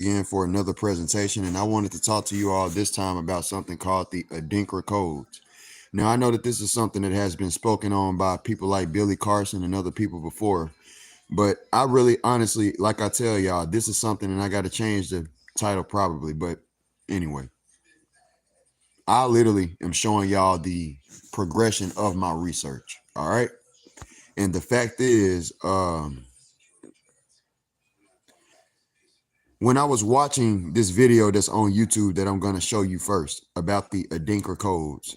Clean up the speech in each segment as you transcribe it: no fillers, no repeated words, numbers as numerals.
again for another presentation, and I wanted to talk to you all this time about something called the Adinkra codes. Now, I know that this is something that has been spoken on by people like Billy Carson and other people before, but I really honestly, like I tell y'all, this is something, and I got to change the title probably, but anyway, I literally am showing y'all the progression of my research, all right? And the fact is, when I was watching this video that's on YouTube that I'm going to show you first about the Adinkra codes,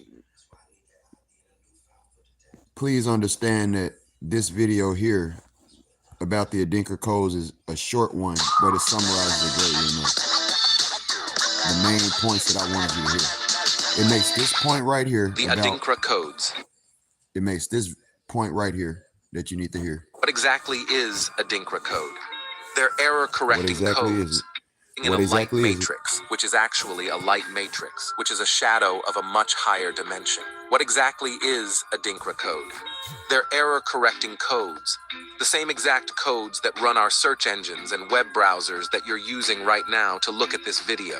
please understand that this video here about the Adinkra codes is a short one, but it summarizes it greatly enough. The main points that I wanted you to hear. It makes this point right here. The Adinkra codes. It makes this point right here that you need to hear. What exactly is Adinkra code? They're error-correcting codes in a light matrix, which is actually a light matrix, which is a shadow of a much higher dimension. What exactly is Adinkra code? They're error-correcting codes, the same exact codes that run our search engines and web browsers that you're using right now to look at this video.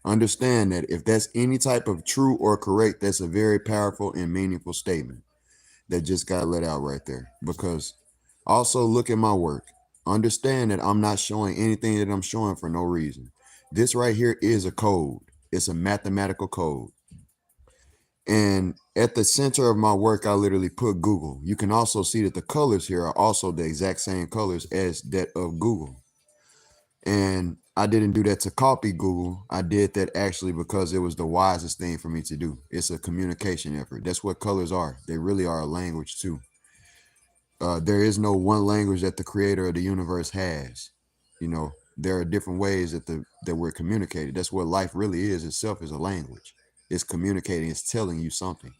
Understand that if that's any type of true or correct, that's a very powerful and meaningful statement that just got let out right there. Because also look at my work. Understand that I'm not showing anything that I'm showing for no reason. This right here is a code. It's a mathematical code. And at the center of my work, I literally put Google. You can also see that the colors here are also the exact same colors as that of Google. And I didn't do that to copy Google. I did that actually because it was the wisest thing for me to do. It's a communication effort. That's what colors are. They really are a language too. There is no one language that the creator of the universe has. You know, there are different ways that we're communicated. That's what life really is itself, is a language. It's communicating, it's telling you something.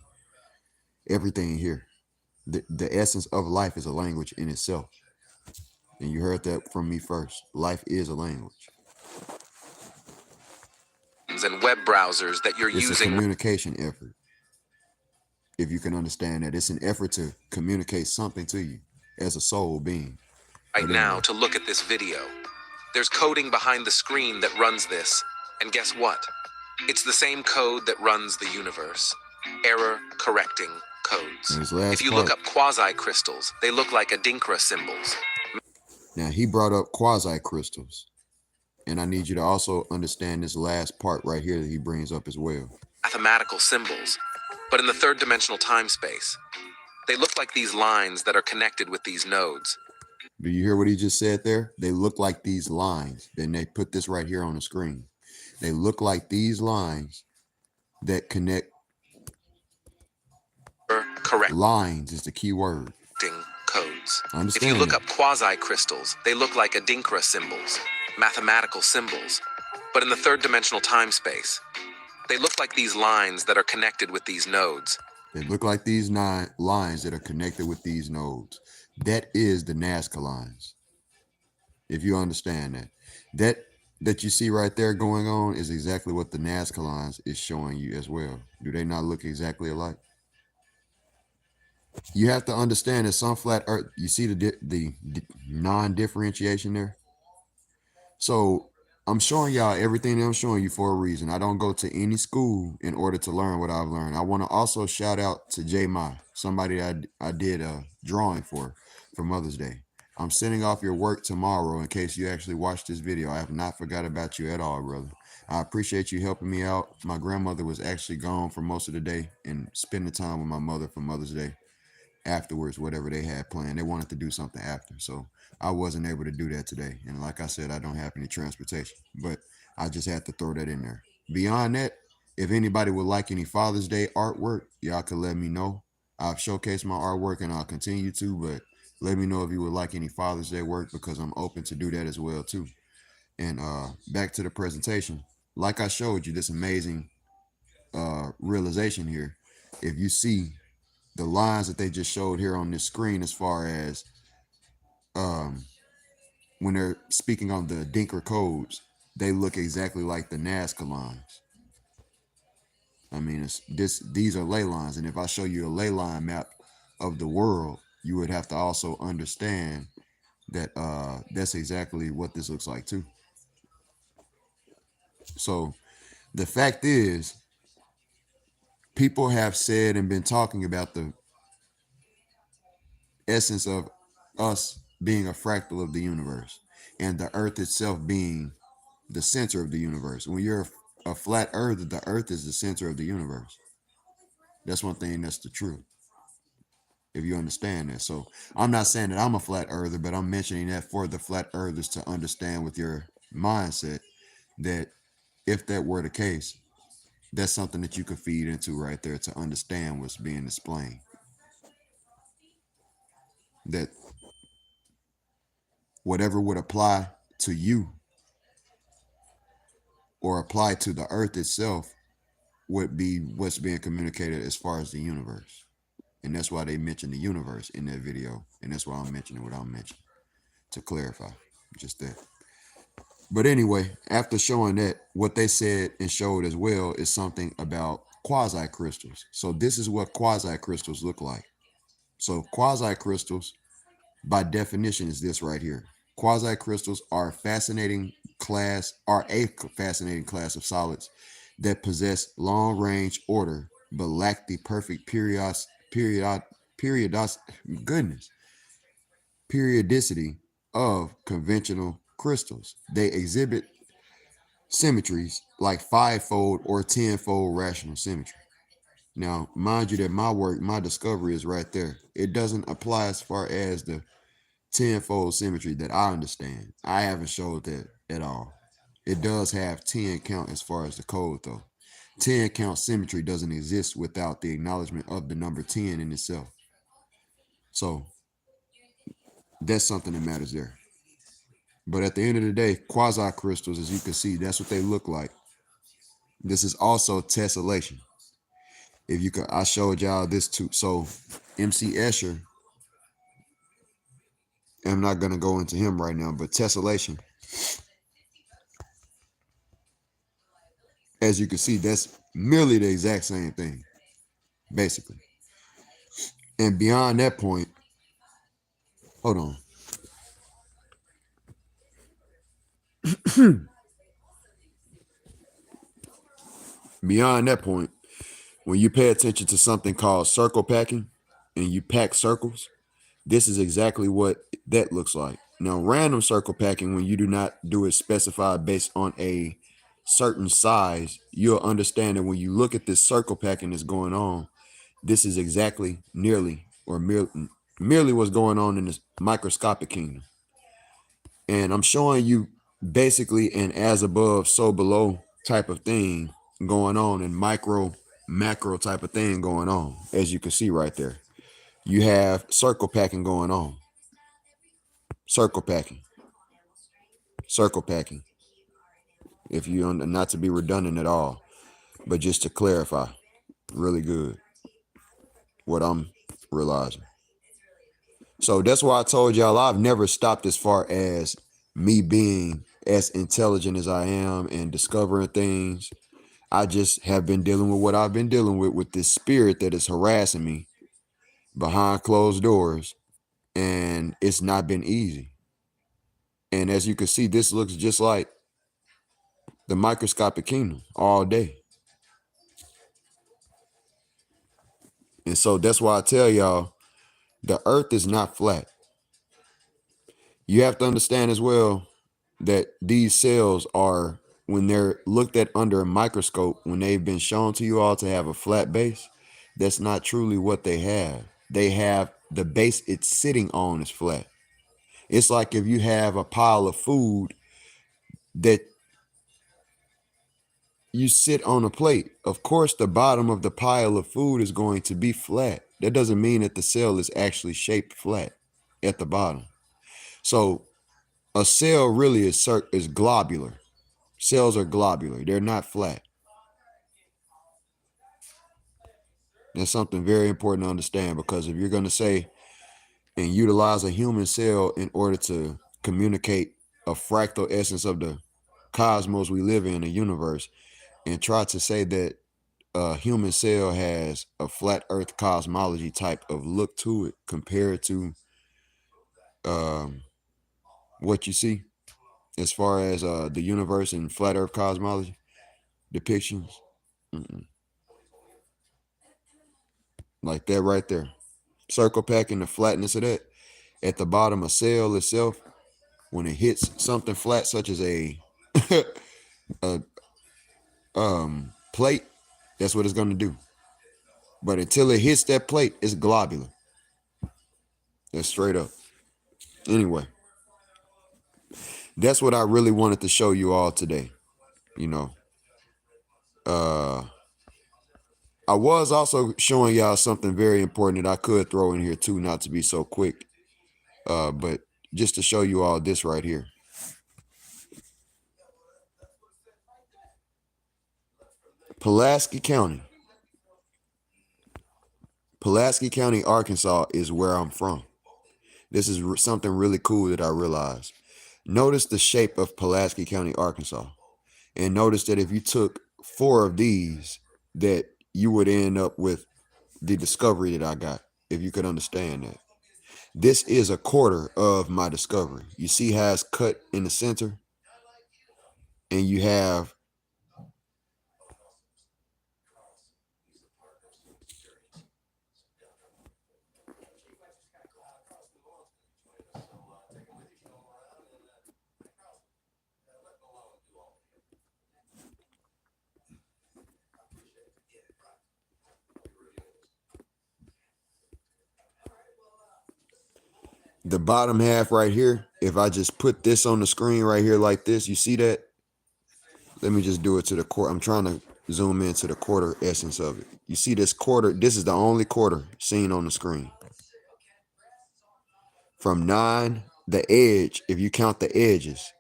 Everything here. The essence of life is a language in itself. And you heard that from me first. Life is a language. And web browsers that you're using. It's a communication effort. If you can understand that, it's an effort to communicate something to you as a soul being. Right now to look at this video. There's coding behind the screen that runs this. And guess what? It's the same code that runs the universe. Error correcting codes. If you look up quasi-crystals, they look like Adinkra symbols. Now he brought up quasi-crystals. And I need you to also understand this last part right here that he brings up as well. Mathematical symbols, but in the third dimensional time space. They look like these lines that are connected with these nodes. Do you hear what he just said there? They look like these lines. Then they put this right here on the screen. They look like these lines that connect. Correct. Lines is the key word. Codes. If you look up quasi-crystals, they look like Adinkra symbols, mathematical symbols, but in the third dimensional time space. They look like these lines that are connected with these nodes. They look like these lines that are connected with these nodes. That is the Nazca lines. If you understand that. That you see right there going on is exactly what the Nazca lines is showing you as well. Do they not look exactly alike? You have to understand that some flat earth, you see the non-differentiation there? So I'm showing y'all everything that I'm showing you for a reason. I don't go to any school in order to learn what I've learned. I want to also shout out to J Ma, somebody I did a drawing for Mother's Day. I'm sending off your work tomorrow in case you actually watch this video. I have not forgot about you at all, brother. I appreciate you helping me out. My grandmother was actually gone for most of the day and spending time with my mother for Mother's Day. Afterwards, whatever they had planned, they wanted to do something after, so I wasn't able to do that today. And like I said, I don't have any transportation, but I just had to throw that in there. Beyond that, if anybody would like any Father's Day artwork, y'all could let me know. I've showcased my artwork and I'll continue to, but let me know if you would like any Father's Day work, because I'm open to do that as well too. And back to the presentation, like I showed you this amazing realization here. If you see the lines that they just showed here on this screen, as far as when they're speaking on the Adinkra codes, they look exactly like the Nazca lines. I mean, these are ley lines, and if I show you a ley line map of the world, you would have to also understand that that's exactly what this looks like too. So the fact is, people have said and been talking about the essence of us being a fractal of the universe and the earth itself being the center of the universe. When you're a flat earth, the earth is the center of the universe. That's one thing that's the truth, if you understand that. So I'm not saying that I'm a flat earther, but I'm mentioning that for the flat earthers to understand with your mindset that if that were the case, that's something that you could feed into right there to understand what's being explained. That whatever would apply to you or apply to the earth itself would be what's being communicated as far as the universe. And that's why they mentioned the universe in that video. And that's why I'm mentioning what I'm mentioning, to clarify just that. But anyway, after showing that, what they said and showed as well is something about quasi crystals. So this is what quasi crystals look like. So quasi crystals, by definition, is this right here. Quasi crystals are a fascinating class of solids that possess long range order but lack the perfect periodicity of conventional crystals. They exhibit symmetries like five-fold or tenfold rational symmetry. Now, mind you that my discovery is right there. It doesn't apply as far as the tenfold symmetry that I understand. I haven't showed that at all. It does have 10 count as far as the code though. 10 count symmetry doesn't exist without the acknowledgement of the number 10 in itself. So that's something that matters there. But at the end of the day, quasi crystals, as you can see, that's what they look like. This is also tessellation. If you could, I showed y'all this too. So MC Escher, I'm not gonna go into him right now, but tessellation, as you can see, that's merely the exact same thing, basically. And beyond that point, hold on. Beyond that point, when you pay attention to something called circle packing and you pack circles, this is exactly what that looks like. Now, random circle packing, when you do not do it specified based on a certain size, you'll understand that when you look at this circle packing that's going on, this is exactly merely what's going on in this microscopic kingdom. And I'm showing you basically an as above, so below type of thing going on, and macro type of thing going on, as you can see right there. You have circle packing going on. Circle packing. If you not to be redundant at all, but just to clarify, really good what I'm realizing. So that's why I told y'all I've never stopped as far as me being as intelligent as I am and discovering things. I just have been dealing with what I've been dealing with this spirit that is harassing me behind closed doors, and it's not been easy. And as you can see, this looks just like the microscopic kingdom all day. And so that's why I tell y'all, the earth is not flat. You have to understand as well that these cells are, when they're looked at under a microscope, when they've been shown to you all to have a flat base, that's not truly what they have. They have the base it's sitting on is flat. It's like if you have a pile of food that you sit on a plate. Of course, the bottom of the pile of food is going to be flat. That doesn't mean that the cell is actually shaped flat at the bottom. So a cell really is globular. Cells are globular. They're not flat. That's something very important to understand, because if you're going to say and utilize a human cell in order to communicate a fractal essence of the cosmos we live in, the universe, and try to say that a human cell has a flat earth cosmology type of look to it compared to what you see, as far as the universe and flat Earth cosmology depictions. Mm-mm. Like that right there. Circle packing the flatness of that at the bottom of cell itself, when it hits something flat such as a a plate, that's what it's going to do. But until it hits that plate, it's globular. That's straight up. Anyway, that's what I really wanted to show you all today. You know, I was also showing y'all something very important that I could throw in here too, not to be so quick. But just to show you all this right here. Pulaski County, Arkansas is where I'm from. This is something really cool that I realized. Notice the shape of Pulaski County, Arkansas. And notice that if you took 4 of these, that you would end up with the discovery that I got, if you could understand that. This is a quarter of my discovery. You see how it's cut in the center? And you have the bottom half right here. If I just put this on the screen right here like this, you see that? Let me just do it to the quarter. I'm trying to zoom into the quarter essence of it. You see this quarter? This is the only quarter seen on the screen. From 9, the edge, if you count the edges,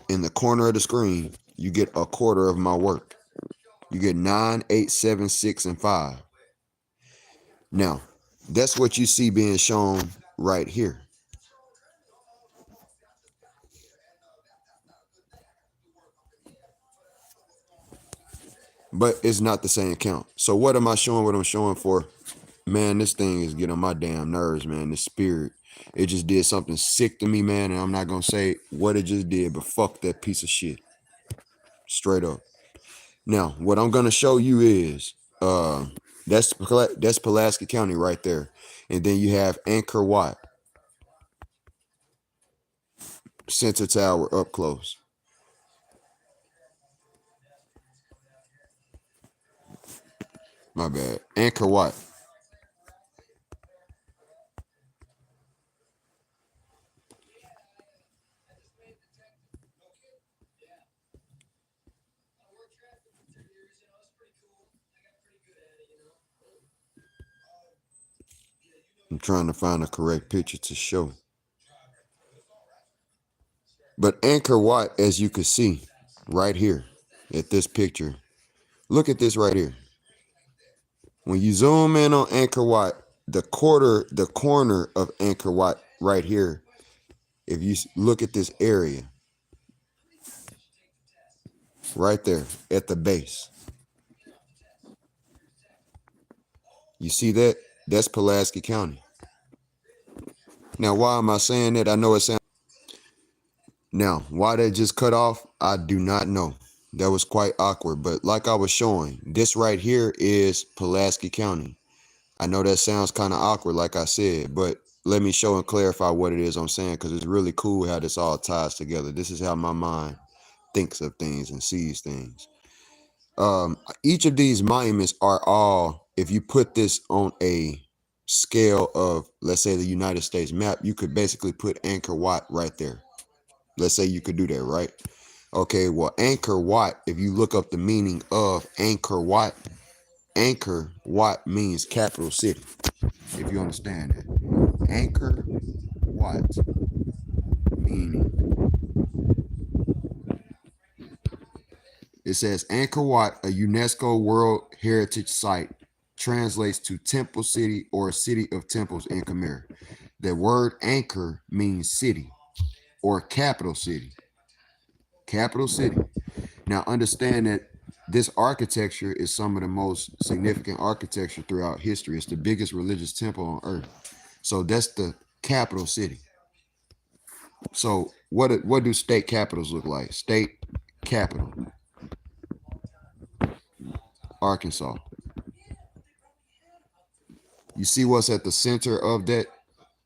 in the corner of the screen, you get a quarter of my work. You get 9, 8, 7, 6, and 5. Now, that's what you see being shown right here. But it's not the same count. So what am I showing? What I'm showing for? Man, this thing is getting on my damn nerves, man. This spirit. It just did something sick to me, man. And I'm not going to say what it just did, but fuck that piece of shit. Straight up. Now, what I'm going to show you is, that's Pulaski County right there. And then you have Anchor Watt. Center Tower up close. My bad. Anchor Watt. I'm trying to find a correct picture to show. But Anchor Watt, as you can see right here at this picture, look at this right here. When you zoom in on Anchor Watt, the corner of Anchor Watt right here, if you look at this area, right there at the base, you see that? That's Pulaski County. Now, why am I saying that? I know it sounds... Now, why that just cut off, I do not know. That was quite awkward. But like I was showing, this right here is Pulaski County. I know that sounds kind of awkward, like I said, but let me show and clarify what it is I'm saying, because it's really cool how this all ties together. This is how my mind thinks of things and sees things. Each of these monuments are all, if you put this on a scale of, let's say, the United States map, you could basically put Anchor Watt right there. Let's say you could do that, right? Okay, well, Anchor Watt, if you look up the meaning of Anchor Watt means capital city, if you understand that. Anchor Watt meaning, it says Angkor Wat, a UNESCO World Heritage Site, translates to Temple City or City of Temples in Khmer. The word anchor means city or capital city. Capital city. Now understand that this architecture is some of the most significant architecture throughout history. It's the biggest religious temple on earth. So that's the capital city. So what do state capitals look like? State capital, Arkansas. You see what's at the center of that?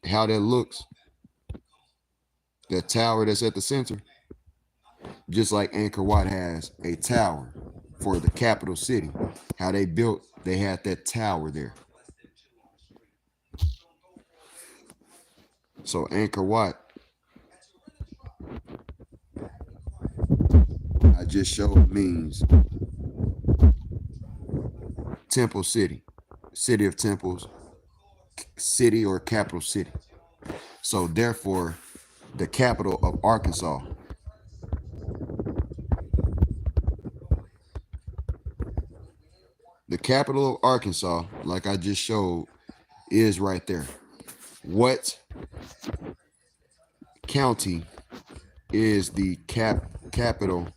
How that looks? That tower that's at the center? Just like Angkor Wat has a tower for the capital city. How they built, they had that tower there. So Angkor Wat, I just showed, means temple city, city of temples, city or capital city. So therefore, the capital of Arkansas, the capital of Arkansas, like I just showed, is right there. What county is the capital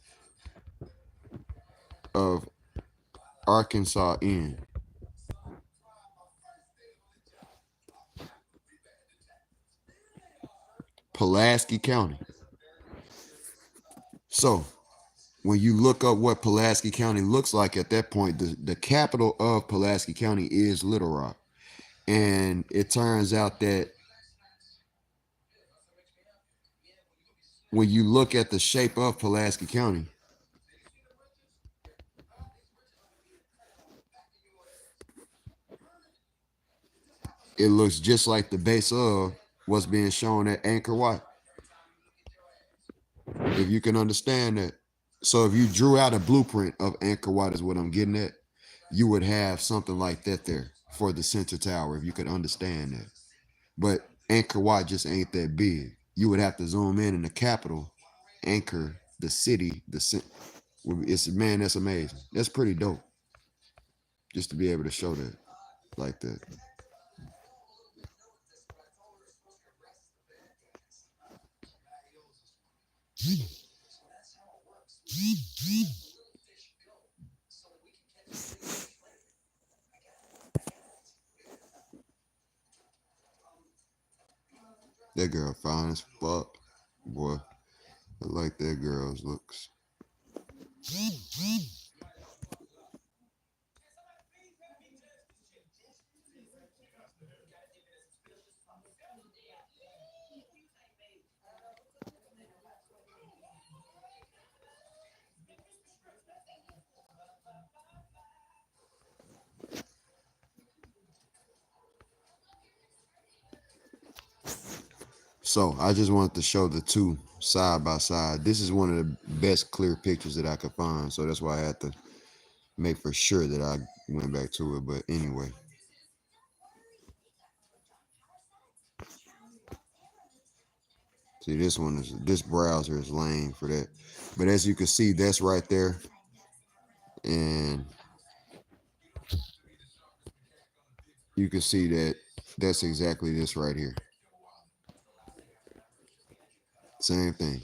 of Arkansas in? Pulaski County. So when you look up what Pulaski County looks like at that point, the capital of Pulaski County is Little Rock. And it turns out that when you look at the shape of Pulaski County, it looks just like the base of what's being shown at Angkor Wat. If you can understand that. So if you drew out a blueprint of Angkor Wat is what I'm getting at, you would have something like that there for the center tower, if you could understand that. But Angkor Wat just ain't that big. You would have to zoom in the capital, Anchor, the city, it's, man, that's amazing. That's pretty dope. Just to be able to show that like that. That girl fine as fuck. Boy, I like that girl's looks. So I just wanted to show the two side by side. This is one of the best clear pictures that I could find. So that's why I had to make for sure that I went back to it. But anyway. See, this browser is lame for that. But as you can see, that's right there. And you can see that that's exactly this right here. Same thing.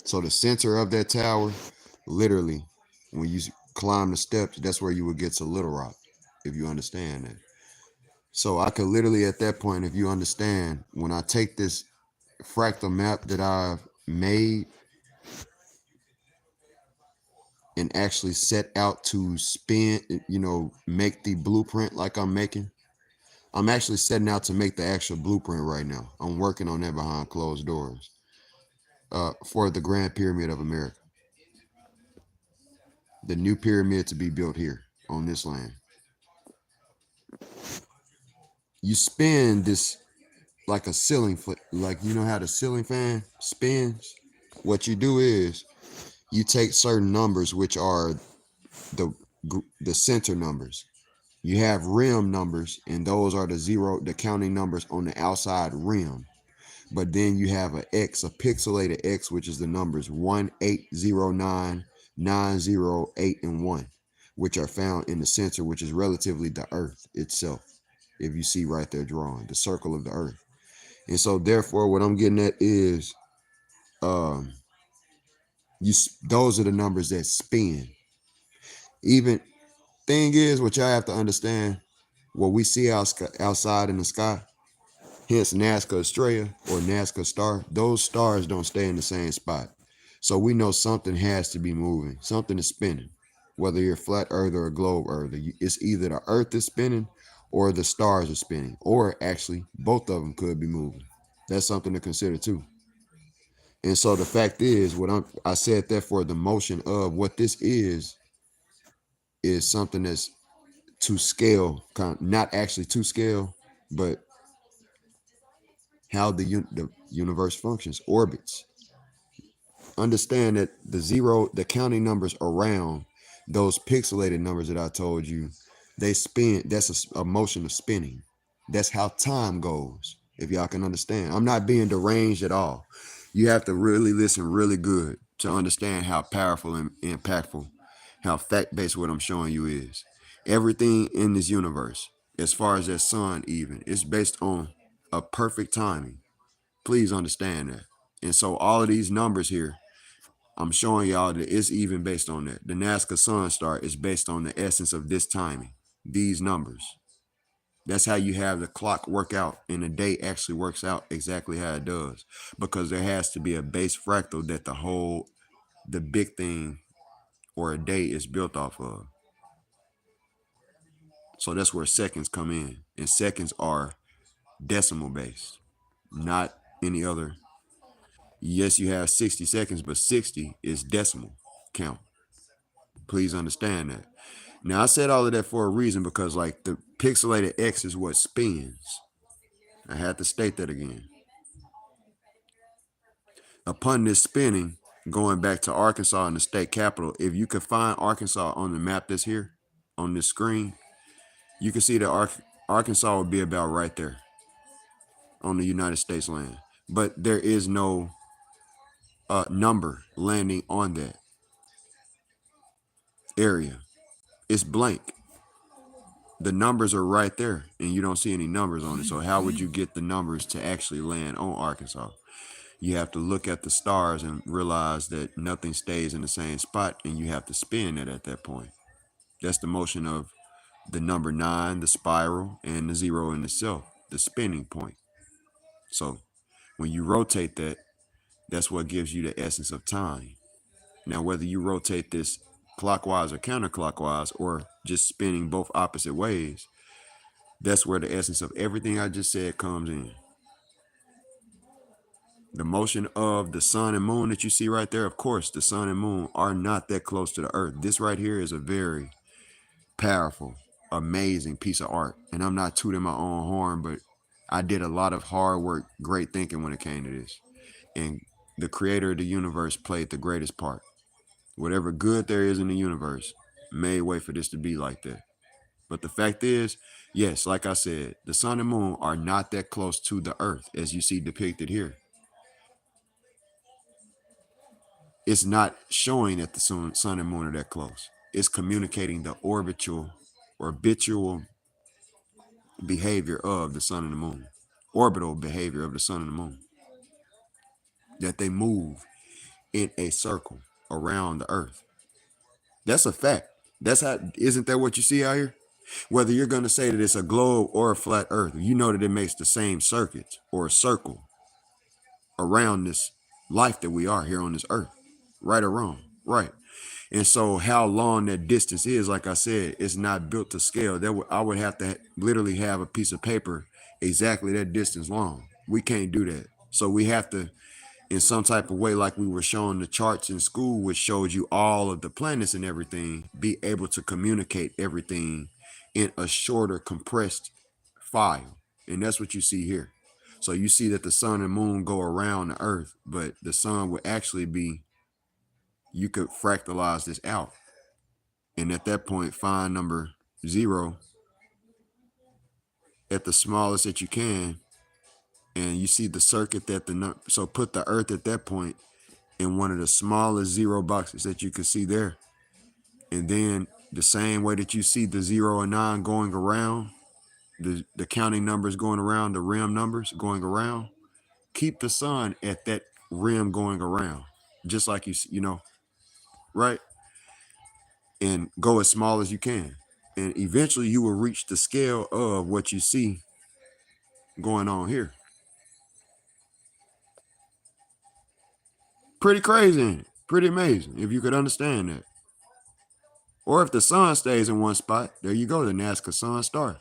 So the center of that tower, literally, when you climb the steps, that's where you would get to Little Rock, if you understand that. So I could literally, at that point, if you understand, when I take this fractal map that I've made and actually set out to spin, make the blueprint like I'm making, I'm actually setting out to make the actual blueprint right now. I'm working on that behind closed doors for the Grand Pyramid of America. The new pyramid to be built here on this land. You spin this like a ceiling foot, like you know how the ceiling fan spins? What you do is you take certain numbers, which are the center numbers. You have rim numbers, and those are the counting numbers on the outside rim. But then you have a X, a pixelated X, which is the numbers 1, 8, 0, 9, 9, 0, 8, and 1, which are found in the center, which is relatively the earth itself. If you see right there drawing, the circle of the earth. And so therefore, what I'm getting at is those are the numbers that spin. Even thing is, what y'all have to understand, what we see outside in the sky, Hence Nazca Estrella or Nazca Star, those stars don't stay in the same spot. So we know something has to be moving. Something is spinning. Whether you're a flat earther or a globe earther, it's either the earth is spinning or the stars are spinning. Or actually, both of them could be moving. That's something to consider too. And so the fact is, I said that for the motion of what this is something that's to scale, not actually to scale, but how the universe functions, orbits. Understand that the counting numbers around those pixelated numbers that I told you, they spin. That's a motion of spinning. That's how time goes. If y'all can understand, I'm not being deranged at all. You have to really listen really good to understand how powerful and impactful, how fact-based what I'm showing you is. Everything in this universe, as far as that sun even, is based on a perfect timing. Please understand that. And so all of these numbers here, I'm showing y'all that it's even based on that. The Nazca Sun Star is based on the essence of this timing, these numbers. That's how you have the clock work out, and the day actually works out exactly how it does, because there has to be a base fractal that the big thing or a day is built off of. So that's where seconds come in, and seconds are decimal based, not any other. Yes, you have 60 seconds, but 60 is decimal count. Please understand that. Now, I said all of that for a reason because, like, the pixelated X is what spins. I had to state that again. Upon this spinning, going back to Arkansas and the state capital, if you could find Arkansas on the map that's here on this screen, you can see that Arkansas would be about right there on the United States land. But there is no number landing on that area. It's blank. The numbers are right there, and you don't see any numbers on it. So how would you get the numbers to actually land on Arkansas? You have to look at the stars and realize that nothing stays in the same spot, and you have to spin it at that point. That's the motion of the number 9, the spiral, and the 0 in itself, the spinning point. So when you rotate that, that's what gives you the essence of time. Now, whether you rotate this clockwise or counterclockwise, or just spinning both opposite ways, that's where the essence of everything I just said comes in. The motion of the sun and moon that you see right there, of course, the sun and moon are not that close to the earth. This right here is a very powerful, amazing piece of art. And I'm not tooting my own horn, but I did a lot of hard work, great thinking when it came to this. And the creator of the universe played the greatest part. Whatever good there is in the universe made way for this to be like that. But the fact is, yes, like I said, the sun and moon are not that close to the earth as you see depicted here. It's not showing that the sun and moon are that close. It's communicating the orbital behavior of the sun and the moon, orbital behavior of the sun and the moon, that they move in a circle around the earth. That's a fact. Isn't that what you see out here? Whether you're going to say that it's a globe or a flat earth, you know that it makes the same circuit or a circle around this life that we are here on this earth. Right or wrong? Right. And so how long that distance is, like I said, it's not built to scale. I would have to literally have a piece of paper exactly that distance long. We can't do that. So we have to, in some type of way, like we were showing the charts in school, which showed you all of the planets and everything, be able to communicate everything in a shorter, compressed file. And that's what you see here. So you see that the sun and moon go around the earth, but the sun would actually be, you could fractalize this out. And at that point, find number 0 at the smallest that you can. And you see the circuit that so put the earth at that point in one of the smallest 0 boxes that you can see there. And then the same way that you see the 0 and 9 going around, the counting numbers going around, the rim numbers going around, keep the sun at that rim going around, just like you know, right? And go as small as you can. And eventually you will reach the scale of what you see going on here. Pretty crazy, ain't it? Pretty amazing if you could understand that. Or if the sun stays in one spot, there you go, the Nazca sun star.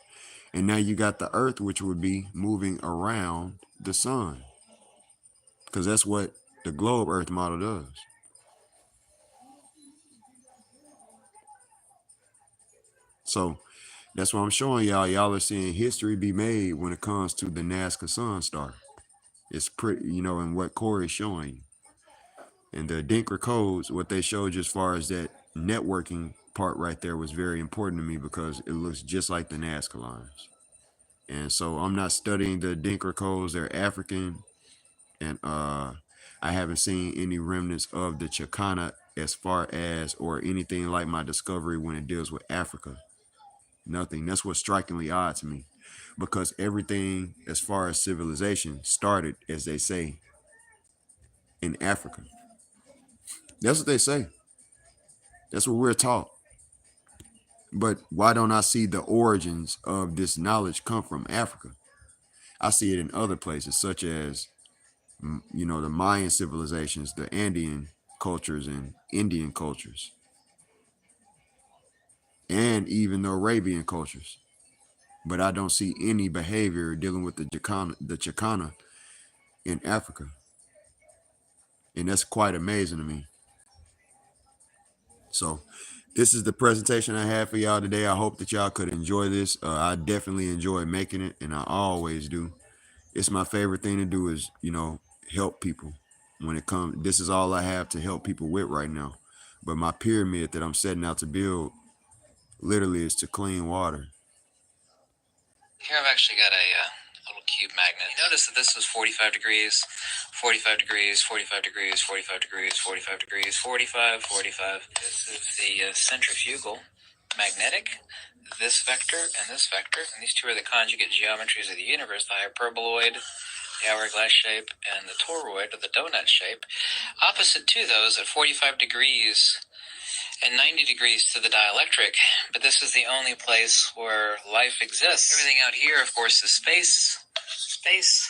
And now you got the Earth, which would be moving around the sun. Because that's what the globe Earth model does. So that's what I'm showing y'all. Y'all are seeing history be made when it comes to the Nazca sun star. It's pretty, and what Corey is showing you. And the Adinkra codes, what they showed you as far as that networking part right there was very important to me because it looks just like the Nazca lines. And so I'm not studying the Adinkra codes. They're African. And I haven't seen any remnants of the Chicana as far as or anything like my discovery when it deals with Africa. Nothing. That's what's strikingly odd to me because everything as far as civilization started, as they say, in Africa. That's what they say. That's what we're taught. But why don't I see the origins of this knowledge come from Africa? I see it in other places, such as, the Mayan civilizations, the Andean cultures, and Indian cultures, and even the Arabian cultures. But I don't see any behavior dealing with the Chicana in Africa. And that's quite amazing to me. So this is the presentation I have for y'all today. I hope that y'all could enjoy this. I definitely enjoy making it, and I always do. It's my favorite thing to do is, help people when it comes. This is all I have to help people with right now. But my pyramid that I'm setting out to build literally is to clean water. Here I've actually got a little cube magnet. You notice that this was 45 degrees, 45 degrees, 45 degrees, 45 degrees, 45 degrees, 45, 45. This is the centrifugal magnetic, this vector and this vector. And these two are the conjugate geometries of the universe, the hyperboloid, the hourglass shape, and the toroid, or the donut shape. Opposite to those at 45 degrees and 90 degrees to the dielectric, but this is the only place where life exists. Everything out here, of course, is space.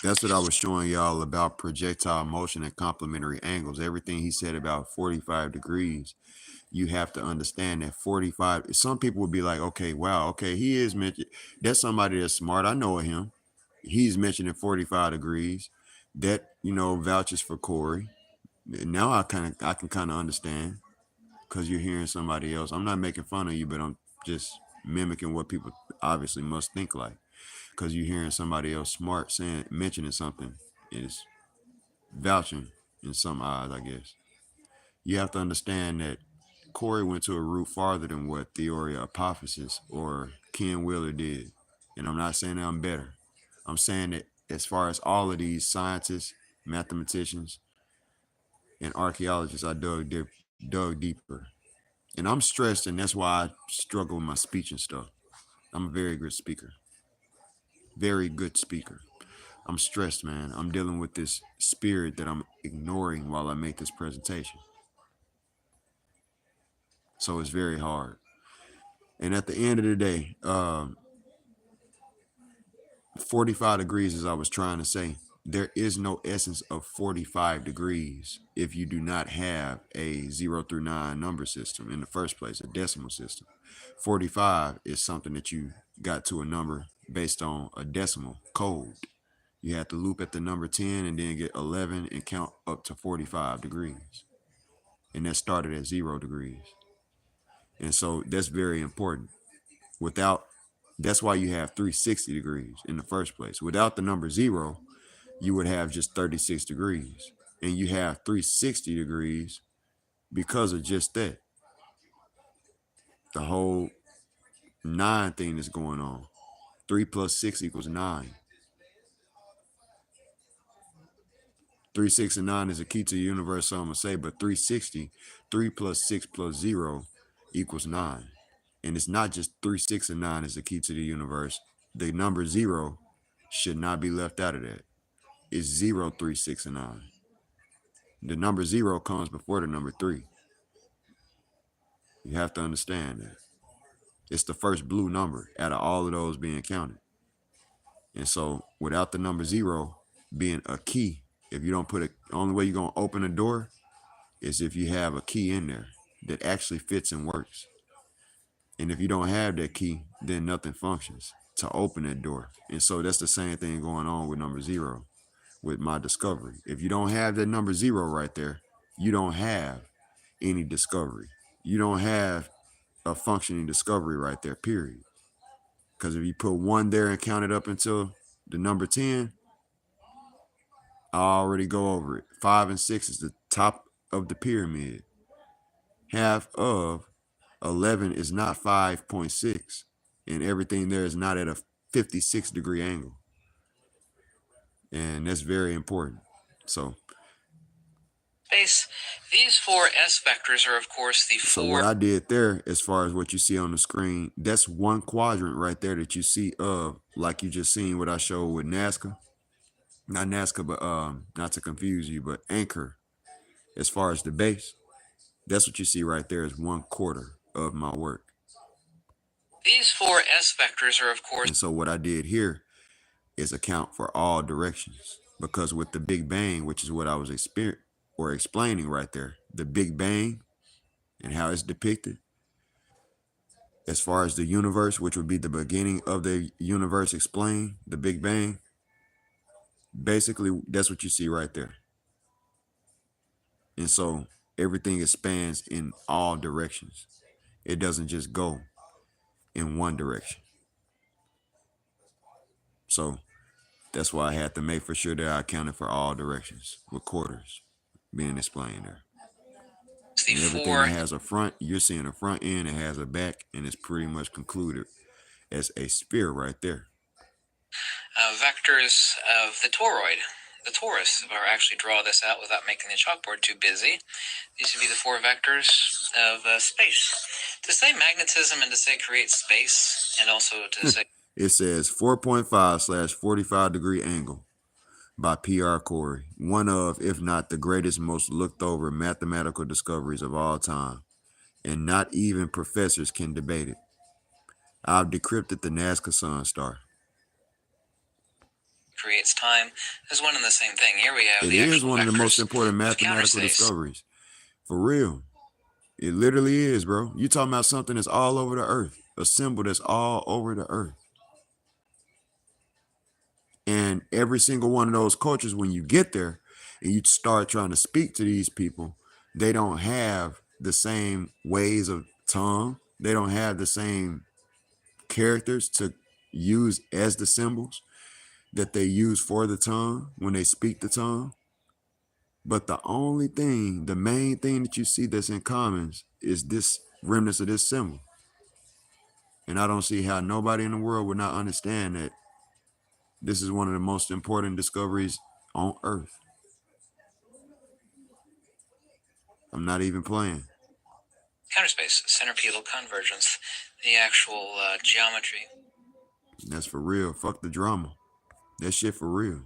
That's what I was showing y'all about projectile motion and complementary angles. Everything he said about 45 degrees, you have to understand that 45, some people would be like, okay, wow, okay, he is mentioned. That's somebody that's smart. I know him. He's mentioning 45 degrees. That, vouches for Corey. Now I can kind of understand because you're hearing somebody else. I'm not making fun of you, but I'm just mimicking what people obviously must think like. Because you're hearing somebody else smart mentioning something is vouching in some eyes, I guess. You have to understand that Corey went to a route farther than what Theoria Apophysis or Ken Wheeler did. And I'm not saying that I'm better. I'm saying that as far as all of these scientists, mathematicians, and archaeologists, I dug deeper. And I'm stressed, and that's why I struggle with my speech and stuff. I'm a very good speaker. Very good speaker. I'm stressed, man. I'm dealing with this spirit that I'm ignoring while I make this presentation. So it's very hard. And at the end of the day, 45 degrees, as I was trying to say, there is no essence of 45 degrees if you do not have a 0 through 9 number system in the first place, a decimal system. 45 is something that you got to a number based on a decimal code. You have to loop at the number 10 and then get 11 and count up to 45 degrees. And that started at 0 degrees. And so that's very important. That's why you have 360 degrees in the first place. Without the number 0, you would have just 36 degrees. And you have 360 degrees because of just that. The whole 9 thing that's going on. 3 plus 6 equals 9. 3, 6, and 9 is a key to the universe, so I'm going to say, but 360, 3 plus 6 plus 0 equals 9. And it's not just 3, 6, and 9 is the key to the universe. The number 0 should not be left out of that. It's 0, 3, 6, and 9. The number 0 comes before the number 3. You have to understand that. It's the first blue number out of all of those being counted. And so without the number 0 being a key, if you don't put it, only way you're going to open a door is if you have a key in there that actually fits and works. And if you don't have that key, then nothing functions to open that door. And so that's the same thing going on with number 0 with my discovery. If you don't have that number 0 right there, you don't have any discovery. You don't have a functioning discovery right there, period. Because if you put 1 there and count it up until the number 10, I already go over it. 5 and 6 is the top of the pyramid. Half of 11 is not 5.6, and everything there is not at a 56-degree angle. And that's very important. So space. These 4 S vectors are, of course, the 4. So what I did there, as far as what you see on the screen, that's one quadrant right there that you see of, like you just seen what I showed with Nazca. Not Nazca, but not to confuse you, but Anchor. As far as the base, that's what you see right there is 1/4 of my work. These 4 S vectors are, of course. And so what I did here is account for all directions, because with the Big Bang, which is what I was explaining right there, the Big Bang and how it's depicted, as far as the universe, which would be the beginning of the universe explained, the Big Bang, basically that's what you see right there. And so everything expands in all directions. It doesn't just go in one direction. So that's why I had to make for sure that I accounted for all directions with quarters being explained there. And everything that has a front, you're seeing a front end, it has a back, and it's pretty much concluded as a sphere right there. Vectors of the toroid, the torus, if I actually draw this out without making the chalkboard too busy. These would be the 4 vectors of space. To say magnetism and to say create space, and also to say... It says 4.5/45-degree angle by P.R. Corey, one of, if not the greatest, most looked over mathematical discoveries of all time, and not even professors can debate it. I've decrypted the Nazca Sun Star. Creates time is one and the same thing. Here we have it is one of the most important mathematical discoveries. For real. It literally is, bro. You talking about something that's all over the earth, a symbol that's all over the earth. And every single one of those cultures, when you get there and you start trying to speak to these people, they don't have the same ways of tongue. They don't have the same characters to use as the symbols that they use for the tongue when they speak the tongue. But the only thing, the main thing that you see that's in commons is this remnants of this symbol. And I don't see how nobody in the world would not understand that this is one of the most important discoveries on Earth. I'm not even playing. Counterspace, centripetal convergence, the actual geometry. That's for real. Fuck the drama. That shit for real.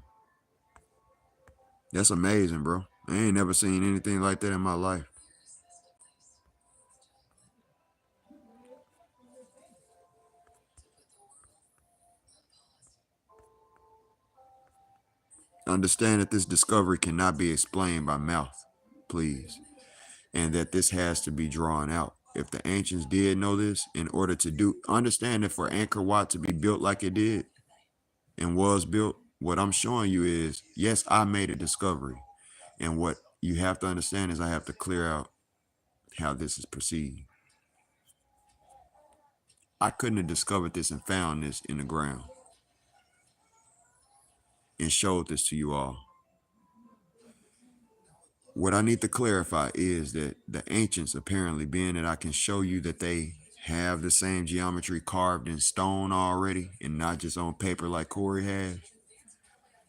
That's amazing, bro. I ain't never seen anything like that in my life. Understand that this discovery cannot be explained by mouth, please, and that this has to be drawn out. If the ancients did know this, in order to understand that for Angkor Wat to be built like it did and was built, what I'm showing you is, yes, I made a discovery. And what you have to understand is I have to clear out how this is perceived. I couldn't have discovered this and found this in the ground and showed this to you all. What I need to clarify is that the ancients, apparently, being that I can show you that they have the same geometry carved in stone already and not just on paper like Corey has,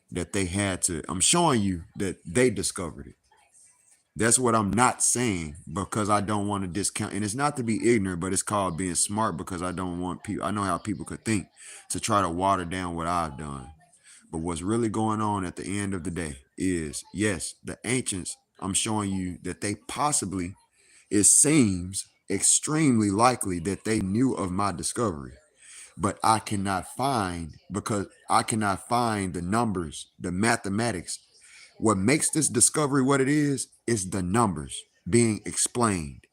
that they had to, I'm showing you that they discovered it. That's what I'm not saying, because I don't want to discount. And it's not to be ignorant, but it's called being smart, because I don't want people, I know how people could think, to try to water down what I've done. But what's really going on at the end of the day is, yes, the ancients, I'm showing you that they possibly, it seems extremely likely that they knew of my discovery. but I cannot find, because I cannot find the numbers, the mathematics. What makes this discovery what it is the numbers being explained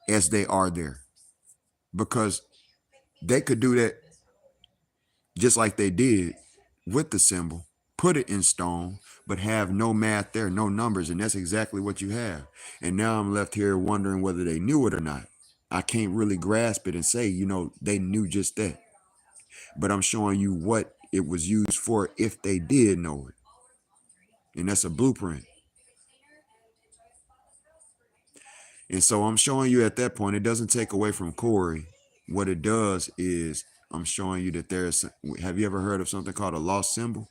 as they are there. Because they could do that just like they did with the symbol, put it in stone, but have no math there, no numbers, and that's exactly what you have. And now I'm left here wondering whether they knew it or not. I can't really grasp it and say, they knew just that. But I'm showing you what it was used for if they did know it. And that's a blueprint. And so I'm showing you at that point, it doesn't take away from Corey. What it does is I'm showing you that have you ever heard of something called a lost symbol?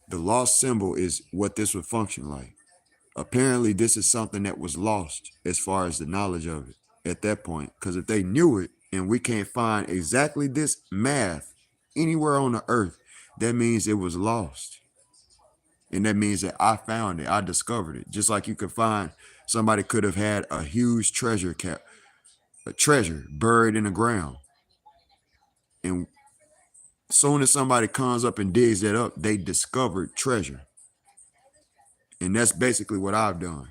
The lost symbol is what this would function like. Apparently, this is something that was lost as far as the knowledge of it at that point. Because if they knew it and we can't find exactly this math anywhere on the earth, that means it was lost. And that means that I found it. I discovered it. Just like you could find, somebody could have had a huge treasure buried in the ground. And soon as somebody comes up and digs that up, they discovered treasure. And that's basically what I've done.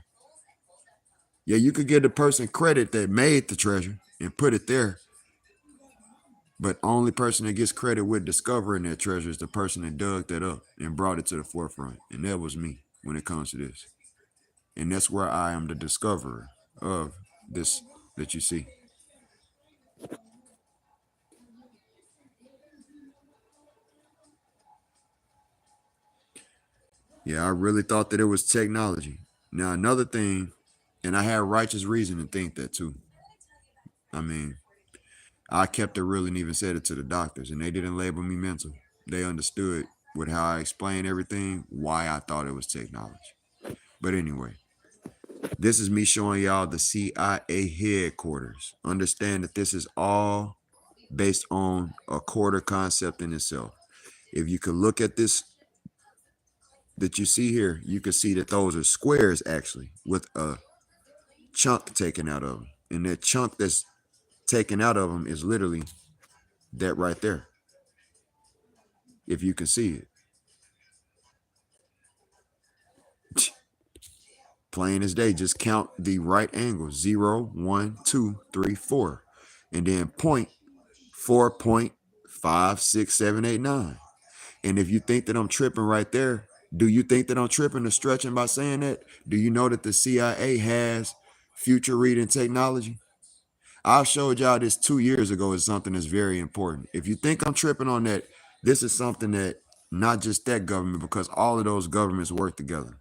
Yeah, you could give the person credit that made the treasure and put it there. But only person that gets credit with discovering that treasure is the person that dug that up and brought it to the forefront. And that was me when it comes to this. And that's where I am the discoverer of this that you see. Yeah, I really thought that it was technology. Now, another thing, and I had righteous reason to think that too. I mean, I kept it real and even said it to the doctors, and they didn't label me mental. They understood with how I explained everything, why I thought it was technology. But anyway, this is me showing y'all the CIA headquarters. Understand that this is all based on a quarter concept in itself. If you could look at this that you see here, you can see that those are squares actually with a chunk taken out of them. And that chunk that's taken out of them is literally that right there. If you can see it. Plain as day, just count the right angles, 0, 1, 2, 3, 4. And then point 4.5, 6, 7, 8, 9. And if you think that I'm tripping right there, do you think that I'm tripping or stretching by saying that? Do you know that the CIA has future reading technology? I showed y'all this 2 years ago as something that's very important. If you think I'm tripping on that, this is something that not just that government, because all of those governments work together.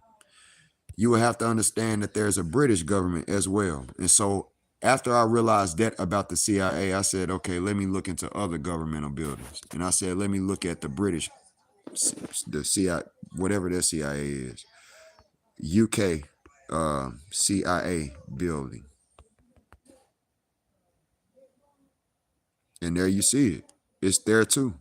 You will have to understand that there's a British government as well. And so after I realized that about the CIA, I said, okay, let me look into other governmental buildings. And I said, let me look at the British, the CIA, whatever their CIA is, UK CIA building. And there you see it. It's there too.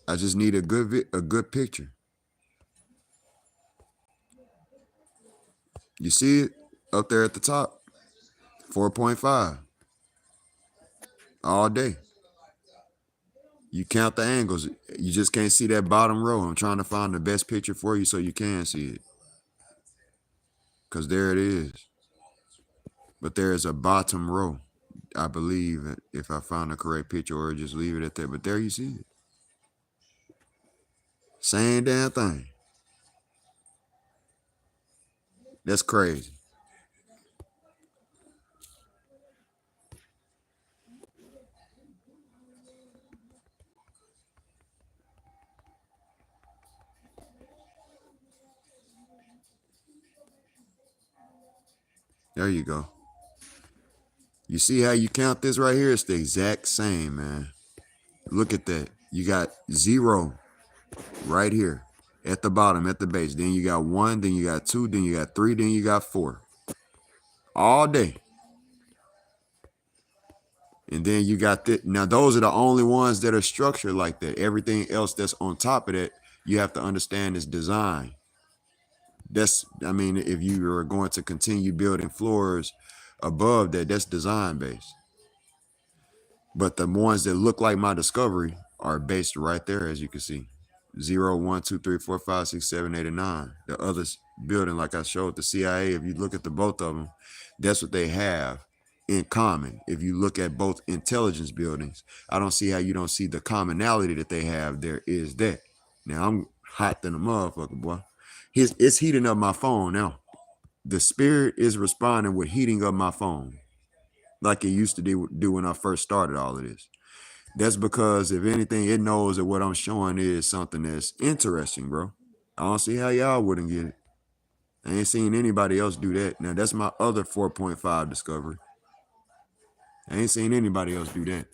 I just need a good picture. You see it up there at the top? 4.5. All day. You count the angles. You just can't see that bottom row. I'm trying to find the best picture for you so you can see it. Because there it is. But there is a bottom row, I believe, if I found the correct picture, or just leave it at that. But there you see it. Same damn thing. That's crazy. There you go. You see how you count this right here? It's the exact same, man. Look at that. You got 0 right here at the bottom, at the base. Then you got 1, then you got 2, then you got 3, then you got 4. All day. And then you got that. Now, those are the only ones that are structured like that. Everything else that's on top of that, you have to understand is design. I mean, if you are going to continue building floors above that, that's design based. But the ones that look like my discovery are based right there, as you can see. 0, 1, 2, 3, 4, 5, 6, 7, 8, and 9. The others building, like I showed the CIA, if you look at the both of them, that's what they have in common. If you look at both intelligence buildings, I don't see how you don't see the commonality that they have. There is that. Now I'm hot than a motherfucker, boy. It's heating up my phone now. The spirit is responding with heating up my phone like it used to do when I first started all of this. That's because if anything, it knows that what I'm showing is something that's interesting, bro. I don't see how y'all wouldn't get it. I ain't seen anybody else do that. Now that's my other 4.5 discovery. I ain't seen anybody else do that.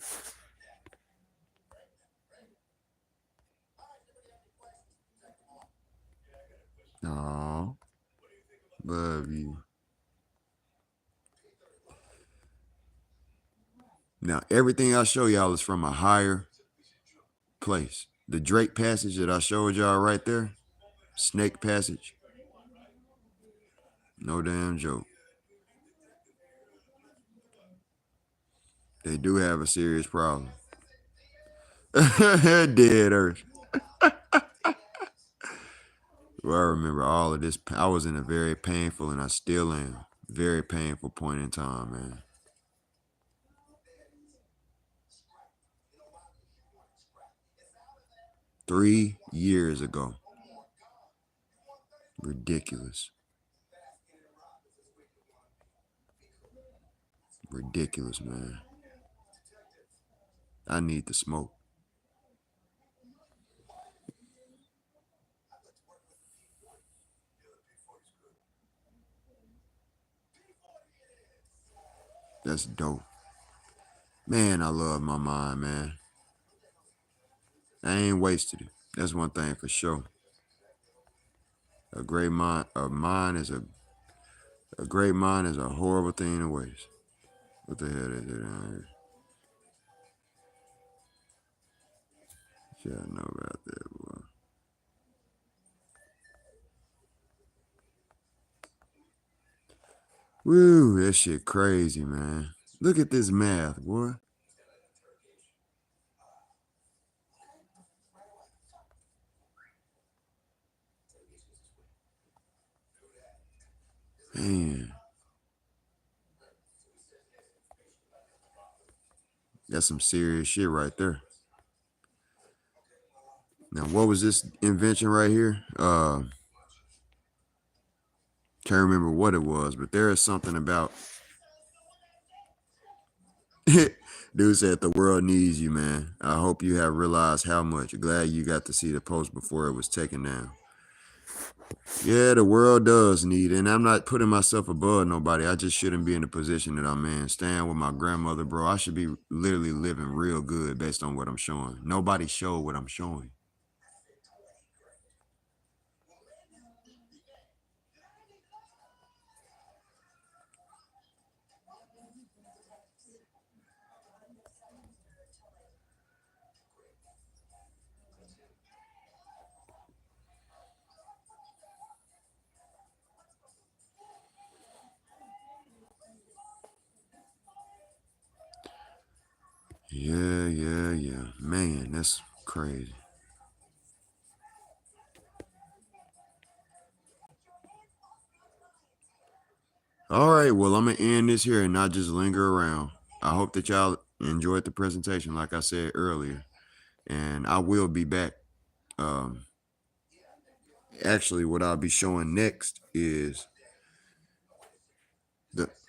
Oh, love you. Now everything I show y'all is from a higher place. The Drake passage that I showed y'all right there, snake passage, no damn joke. They do have a serious problem. Dead Earth. Well, I remember all of this. I was in a very painful, and I still am, very painful point in time, man. Three years ago. Ridiculous. Ridiculous, man. I need the smoke. That's dope. Man, I love my mind, man. I ain't wasted it. That's one thing for sure. A great mind, a great mind is a horrible thing to waste. What the hell is it down here? Yeah, I know about that, boy. Woo, that shit crazy, man. Look at this math, boy. Man. That's some serious shit right there. Now, what was this invention right here? Can't remember what it was, but there is something about. Dude said the world needs you, man. I hope you have realized how much. Glad you got to see the post before it was taken down. Yeah, the world does need it, and I'm not putting myself above nobody. I just shouldn't be in the position that I'm in. Staying with my grandmother, bro. I should be literally living real good based on what I'm showing. Nobody showed what I'm showing. Yeah. Man, that's crazy. All right, well, I'm going to end this here and not just linger around. I hope that y'all enjoyed the presentation, like I said earlier. And I will be back. Actually, what I'll be showing next is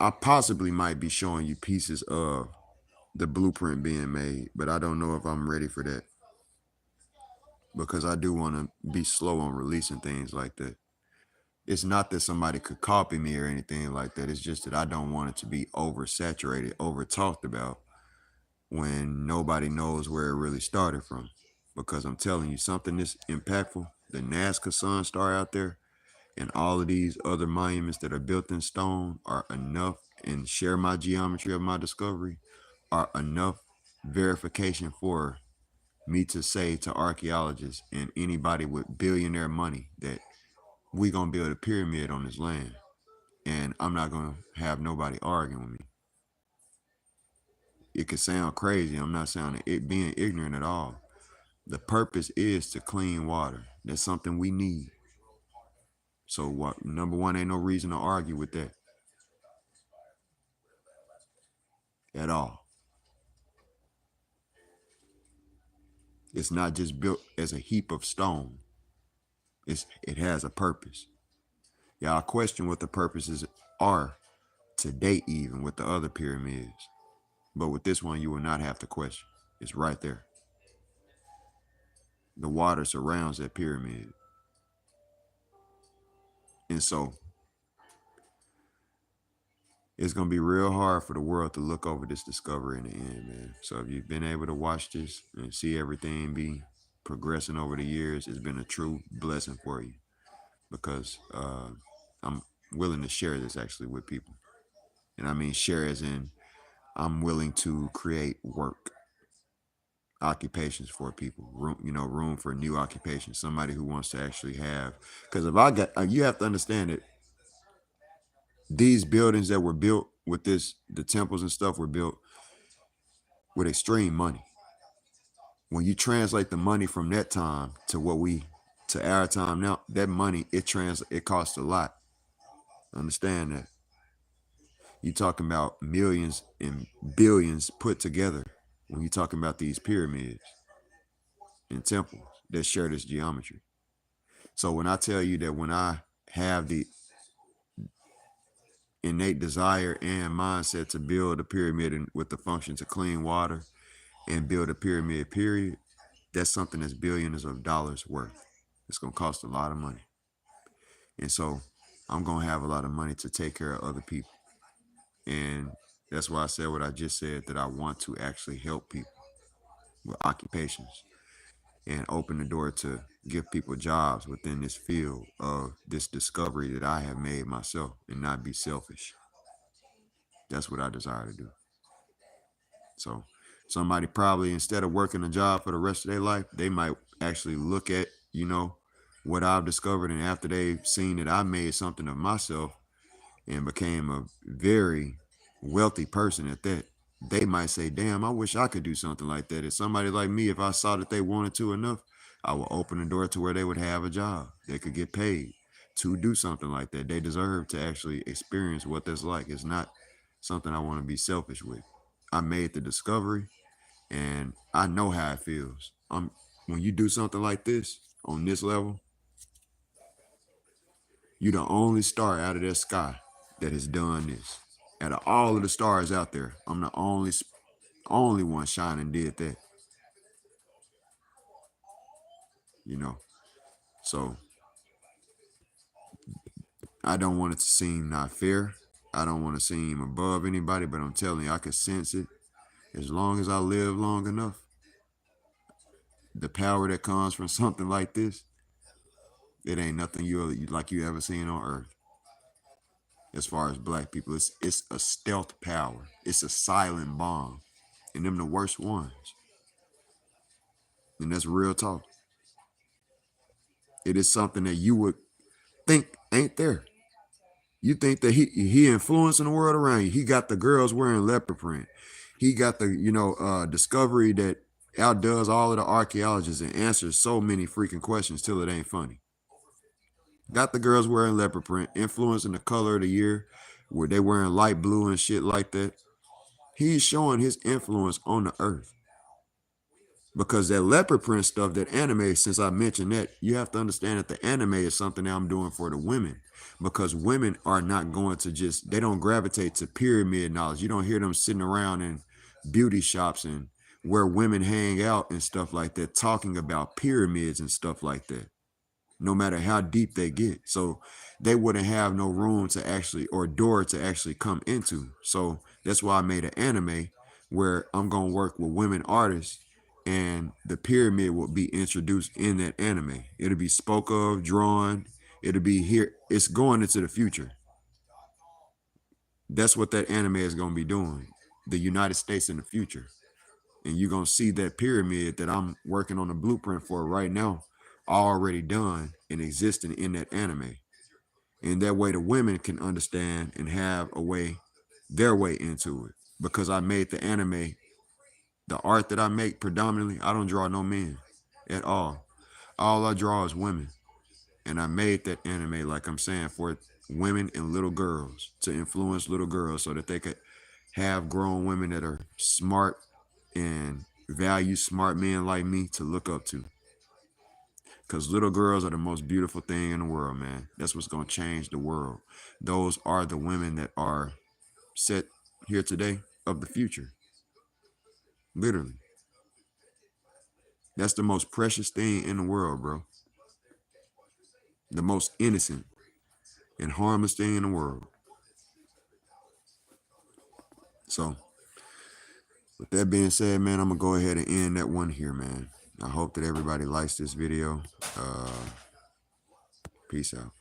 I possibly might be showing you pieces of the blueprint being made, but I don't know if I'm ready for that because I do want to be slow on releasing things like that. It's not that somebody could copy me or anything like that. It's just that I don't want it to be oversaturated, over talked about when nobody knows where it really started from. Because I'm telling you, something this impactful, the Nazca Sun Star out there, and all of these other monuments that are built in stone are enough, and share my geometry of my discovery, are enough verification for me to say to archaeologists and anybody with billionaire money that we gonna build a pyramid on this land, and I'm not gonna have nobody arguing with me. It could sound crazy. I'm not sounding it being ignorant at all. The purpose is to clean water. That's something we need. So what? Number one, ain't no reason to argue with that at all. It's not just built as a heap of stone. It has a purpose. Y'all question what the purposes are to date, even with the other pyramids. But with this one, you will not have to question. It's right there. The water surrounds that pyramid. And so it's going to be real hard for the world to look over this discovery in the end, man. So if you've been able to watch this and see everything be progressing over the years, it's been a true blessing for you, because I'm willing to share this actually with people. And I mean share as in I'm willing to create work, occupations for people, room for new occupations, somebody who wants to actually have, because if I got, you have to understand that these buildings that were built with this, the temples and stuff were built with extreme money. When you translate the money from that time to our time now, that money, it costs a lot. Understand that. You're talking about millions and billions put together when you're talking about these pyramids and temples that share this geometry. So when I tell you that when I have the innate desire and mindset to build a pyramid with the function to clean water and build a pyramid, period, that's something that's billions of dollars worth. It's going to cost a lot of money. And so I'm going to have a lot of money to take care of other people. And that's why I said what I just said, that I want to actually help people with occupations and open the door to give people jobs within this field of this discovery that I have made myself, and not be selfish. That's what I desire to do. So somebody probably, instead of working a job for the rest of their life, they might actually look at, what I've discovered, and after they've seen that I made something of myself and became a very wealthy person at that, they might say, damn, I wish I could do something like that. If somebody like me, if I saw that they wanted to enough, I would open the door to where they would have a job. They could get paid to do something like that. They deserve to actually experience what that's like. It's not something I want to be selfish with. I made the discovery, and I know how it feels. When you do something like this on this level, you're the only star out of that sky that has done this. Out of all of the stars out there, I'm the only one shining did that. So I don't want it to seem not fair. I don't want to seem above anybody, but I'm telling you, I can sense it. As long as I live long enough, the power that comes from something like this, it ain't nothing you ever seen on earth. As far as black people, it's a stealth power. It's a silent bomb, and them the worst ones. And that's real talk. It is something that you would think ain't there. You think that he influencing the world around you. He got the girls wearing leopard print. He got the discovery that outdoes all of the archaeologists and answers so many freaking questions till it ain't funny. Got the girls wearing leopard print, influencing the color of the year, where they wearing light blue and shit like that. He's showing his influence on the earth. Because that leopard print stuff, that anime, since I mentioned that, you have to understand that the anime is something that I'm doing for the women. Because women are not going to they don't gravitate to pyramid knowledge. You don't hear them sitting around in beauty shops and where women hang out and stuff like that, talking about pyramids and stuff like that, no matter how deep they get. So they wouldn't have no room to actually, or door to actually come into. So that's why I made an anime where I'm going to work with women artists, and the pyramid will be introduced in that anime. It'll be spoke of, drawn. It'll be here. It's going into the future. That's what that anime is going to be doing. The United States in the future. And you're going to see that pyramid that I'm working on the blueprint for right now already done and existing in that anime. And that way the women can understand and have their way into it. Because I made the anime, the art that I make predominantly, I don't draw no men at all. All I draw is women. And I made that anime, like I'm saying, for women and little girls, to influence little girls so that they could have grown women that are smart and value smart men like me to look up to. Because little girls are the most beautiful thing in the world, man. That's what's going to change the world. Those are the women that are set here today of the future. Literally. That's the most precious thing in the world, bro. The most innocent and harmless thing in the world. So, with that being said, man, I'm going to go ahead and end that one here, man. I hope that everybody likes this video. Peace out.